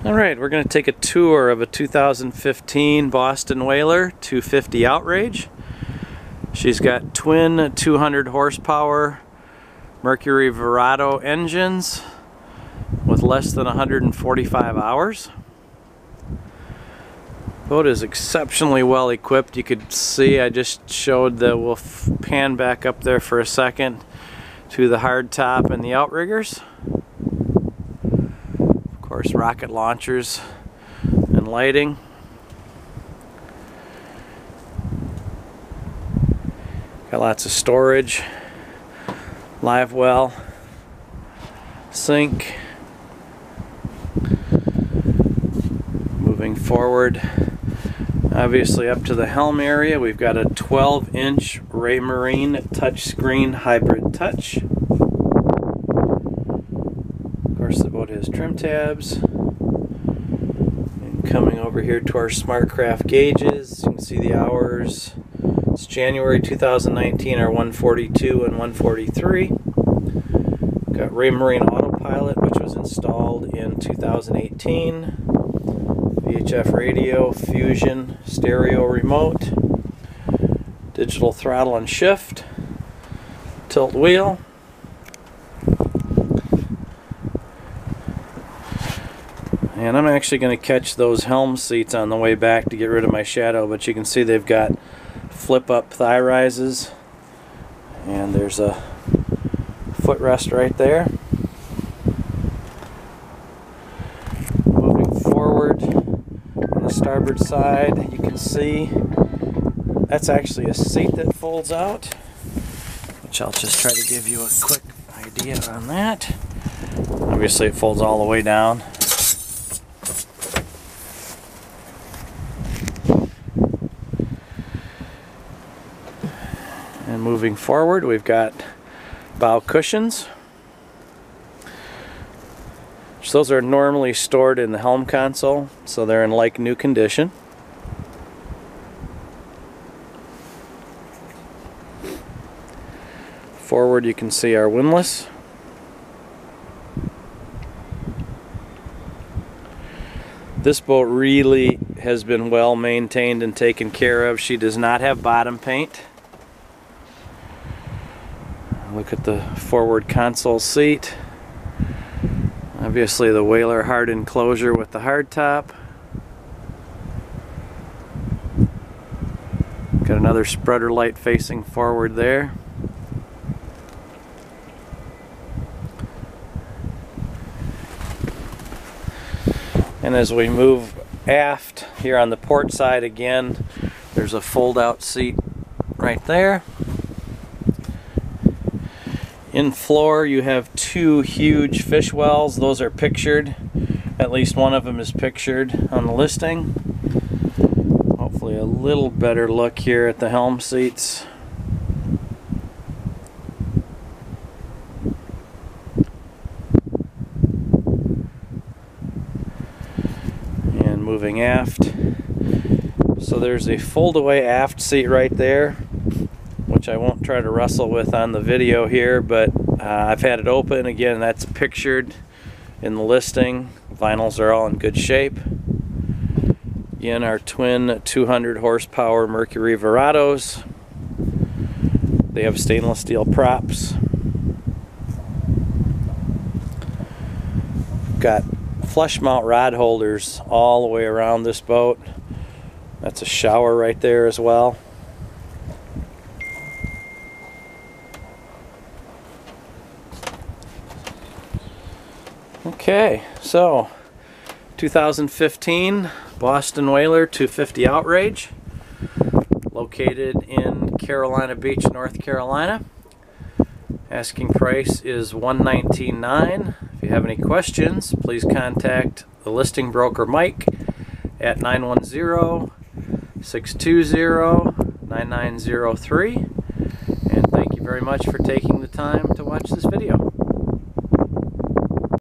Alright, we're going to take a tour of a 2015 Boston Whaler 250 Outrage. She's got twin 200 horsepower Mercury Verado engines with less than 145 hours. Boat is exceptionally well equipped. You could see, I just showed that we'll pan back up there for a second to the hardtop and the outriggers. Of course, rocket launchers and lighting. Got lots of storage, livewell, sink. Moving forward, obviously up to the helm area, we've got a 12-inch Marine touchscreen hybrid touch. Of course, the boat has trim tabs. And coming over here to our SmartCraft gauges, you can see the hours. It's January 2019, our 142 and 143. Got Marine Autopilot, which was installed in 2018. VHF radio, Fusion, stereo remote, digital throttle and shift, tilt wheel. And I'm actually going to catch those helm seats on the way back to get rid of my shadow, but you can see they've got flip-up thigh rises, and there's a footrest right there. Moving forward, on the starboard side, you can see that's actually a seat that folds out, which I'll just try to give you a quick idea on that. Obviously it folds all the way down. And moving forward, we've got bow cushions. So those are normally stored in the helm console, so they're in like new condition. Forward, you can see our windlass. This boat really has been well maintained and taken care of. She does not have bottom paint. Look at the forward console seat. Obviously the Whaler hard enclosure with the hardtop. Got another spreader light facing forward there. And as we move aft here on the port side again, there's a fold-out seat right there. In floor, you have two huge fish wells. Those are pictured. At least one of them is pictured on the listing. Hopefully a little better look here at the helm seats. And moving aft. So there's a fold-away aft seat right there, which I won't try to wrestle with on the video here, but I've had it open. Again, that's pictured in the listing. Vinyls are all in good shape. Again, our twin 200 horsepower Mercury Verados. They have stainless steel props. Got flush mount rod holders all the way around this boat. That's a shower right there as well. Okay, so 2015 Boston Whaler 250 Outrage, located in Carolina Beach, North Carolina. Asking price is $119,900. If you have any questions, please contact the listing broker Mike at 910-620-9903. And thank you very much for taking the time to watch this video.